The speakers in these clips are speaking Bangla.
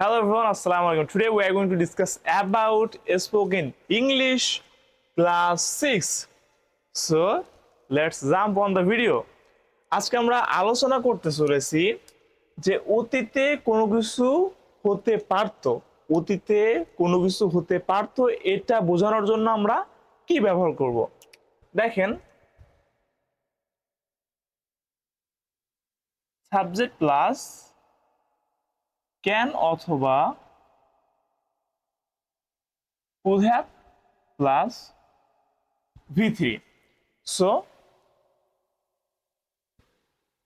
Hello everyone, Assalamu alaikum. Today we are going to discuss about spoken English class 6. So, let's jump on the video. আজকে আমরা আলোচনা করতে চলেছি যে অতীতে কোনো কিছু হতে পারত। অতীতে কোনো কিছু হতে পারত এটা বোঝানোর জন্য আমরা কি ব্যবহার করব? দেখেন, সাবজেক্ট প্লাস ক্যান অথবা could have plus V3. So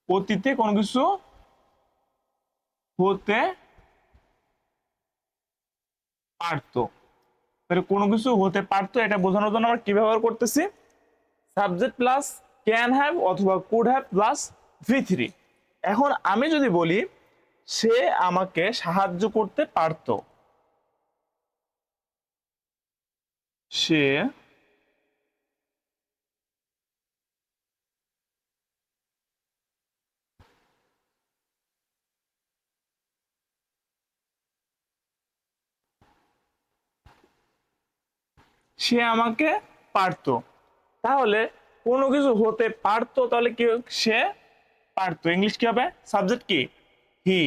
অতীতে কোনো কিছু হতে পারতো, তাহলে কোনো কিছু হতে পারতো এটা বোঝানোর জন্য আমরা কি ব্যবহার করতেছি? সাবজেক্ট প্লাস ক্যান হ্যাভ অথবা কুড হ্যাভ প্লাস V3. এখন আমি যদি বলি সে আমাকে সাহায্য করতে পারতো, সে সে আমাকে পারতো, তাহলে কোনো কিছু হতে পারতো, তাহলে কি সে পারতো, ইংলিশ কি হবে? সাবজেক্ট কি? হি।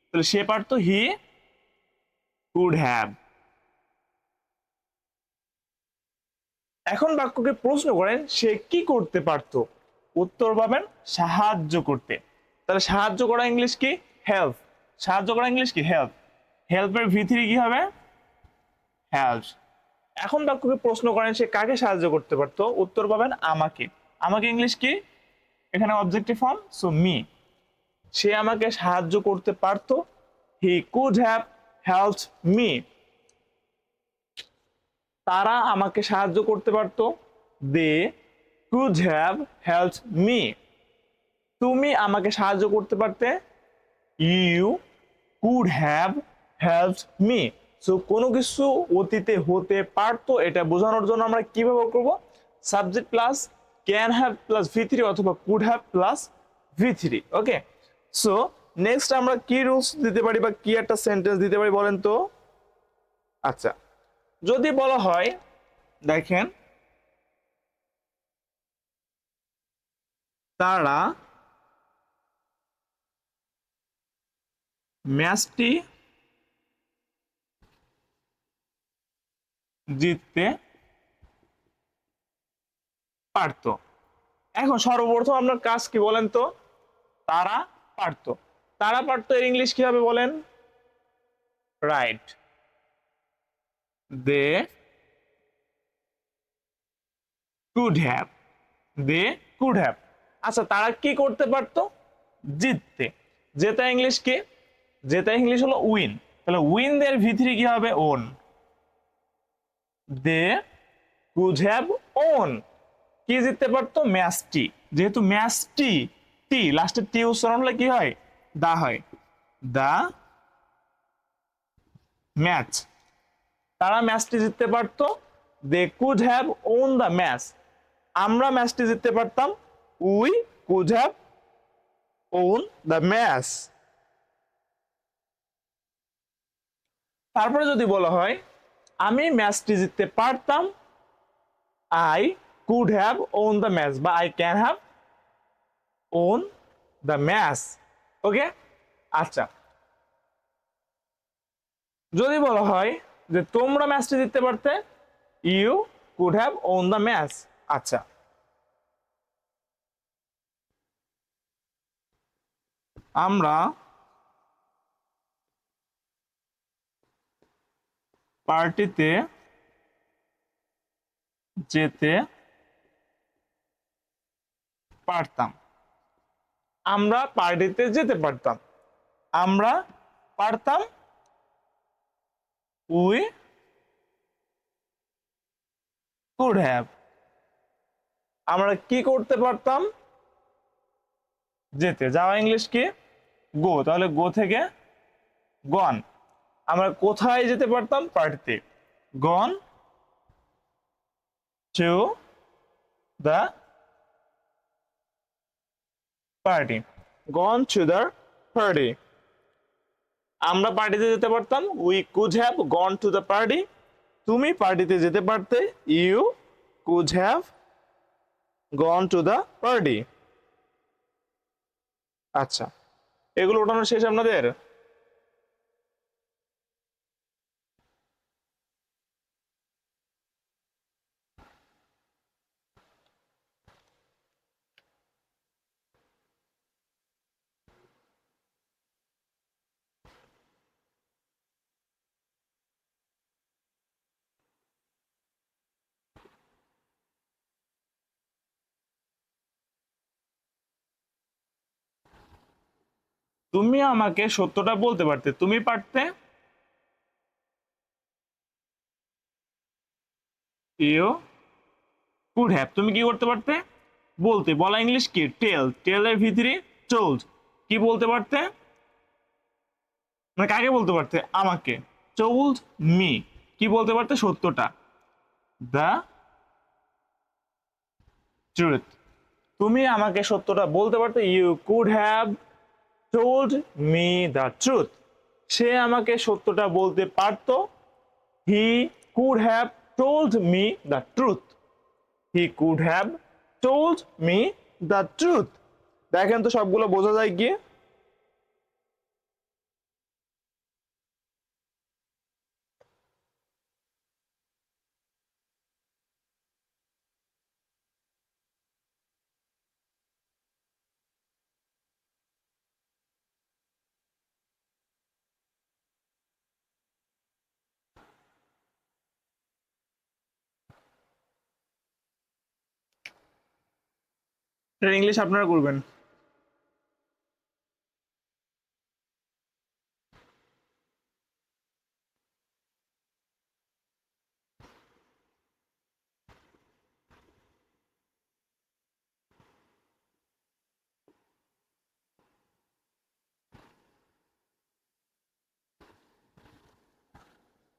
তাহলে সে পারতো, হি কুড হ্যাভ। এখন বাক্যকে প্রশ্ন করেন সে কি করতে পারতো, উত্তর পাবেন সাহায্য করতে। তাহলে সাহায্য করা ইংলিশ কি? হেল্প। সাহায্য করা ইংলিশ কি? হেল্প। হেল্পের V3 কি হবে? হেল্প। এখন বাক্যকে প্রশ্ন করেন সে কাকে সাহায্য করতে পারতো, উত্তর পাবেন আমাকে। আমাকে ইংলিশ কি? এখানে অবজেক্টিভ ফর্ম, সো মি। সে আমাকে সাহায্য করতে পারতো, he could have helped me. তারা আমাকে সাহায্য করতে পারতো, they could have helped me. তুমি আমাকে সাহায্য করতে পারতে, you could have helped me. So কোনো কিছু অতীতে হতে পারতো এটা বোঝানোর জন্য আমরা কি ব্যবহার করব? Subject plus can have plus V3 অথবা could have plus V3। Okay, so next আমরা কি রুলস দিতে পারি বা কি একটা সেন্টেন্স দিতে পারি বলেন তো? আচ্ছা, যদি বলা হয়, দেখেন, তারা ম্যাচটি জিততে পারতো। এখন সর্বপ্রথম আপনার কাজ কি বলেন তো? তারা পারতো। তারা পারতো এর ইংলিশ কি হবে বলেন? Right, they could have. They could have. আচ্ছা, তারা কি করতে পারতো? জিততে। জেতা ইংলিশ কি? জেতা ইংলিশ হলো উইন। তাহলে উইন দের V3 কি হবে? Won. They could have won. কি জিততে পারতো? ম্যাচটি। যেহেতু ম্যাচটি, টি লাস্টে টি উচ্চারণ হলে কি হয়? দা হয়। The match. তারা ম্যাচটি জিততে পারতো, they could have won the match. আমরা ম্যাচটি জিততে পারতাম, we could have won the match. তারপরে যদি বলা হয় আমি ম্যাচটি জিততে পারতাম, I could have won the match বা I can have won the match. Okay, আচ্ছা, যদি বলা হয় যে তোমরা ম্যাচটি জিততে পারতে, you could have won the match. আচ্ছা, আমরা পার্টিতে যেতে পারতাম। আমরা পার্টিতে যেতে পারতাম। আমরা পারতাম, উই কুড হ্যাভ। আমরা কি করতে পারতাম? যেতে। যাওয়া ইংলিশ কি? গো। তাহলে গো থেকে গন। আমরা কোথায় যেতে পারতাম? পার্টিতে। Gone to the party. Gone to the party. আমরা পার্টিতে যেতে পারতাম, we could have gone to the party. তুমি পার্টিতে যেতে পারতে, you could have gone to the party. আচ্ছা, এগুলো ওঠানো শেষ আপনাদের? তুমি আমাকে সত্যটা বলতে পারতে, তুমি পারতে, ইউ কুড হ্যাভ। তুমি কি করতে পারতে? বলতে। বলা ইংলিশ কি? টেল। টেলের ভিতরে টোল্ড। কি বলতে পারতে? মানে কাকে বলতে পারতে? আমাকে। Told me. কি বলতে পারতে? সত্যটা। The truth. তুমি আমাকে সত্যটা বলতে পারতে, you could have told me the truth. সে আমাকে সত্যটা বলতে পারতো, he could have told me the truth. He could have told me the truth. দেখেন তো সবগুলো বোঝা যায় কি? ইংলিশ আপনারা করবেন।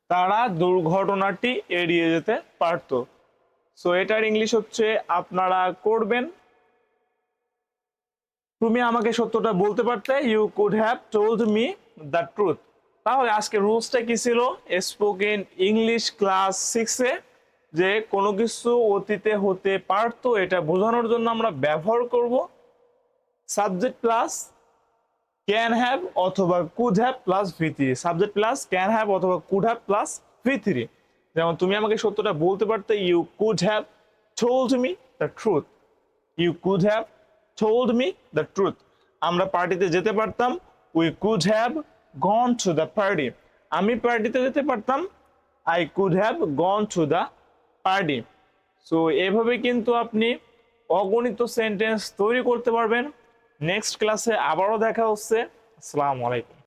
তারা দুর্ঘটনাটি এড়িয়ে যেতে পারতো। সো এটার ইংলিশ হচ্ছে আপনারা করবেন, তুমি আমাকে সত্যটা বলতে পারতে, you could have told me the truth. তাহলে আজকে রুলসটা কি ছিল স্পোকেন ইংলিশ ক্লাস 6-এ? যে কোনো কিছু অতীতে হতে পারতো এটা বোঝানোর জন্য আমরা ব্যবহার করব সাবজেক্ট প্লাস ক্যান হ্যাভ অথবা কুড হ্যাভ প্লাস ভি3। সাবজেক্ট প্লাস ক্যান হ্যাভ অথবা কুড হ্যাভ প্লাস ভি3। যেমন তুমি আমাকে সত্যটা বলতে পারতে, you could have told me the truth. You could have told me the truth. আমরা পার্টিতে যেতে পারতাম, we could have gone to the party. আমি পার্টিতে যেতে পারতাম, I could have gone to the party. So এভাবে কিন্তু আপনি অগণিত সেন্টেন্স তৈরি করতে পারবেন। নেক্সট ক্লাসে আবারও দেখা হচ্ছে। আসসালামু আলাইকুম।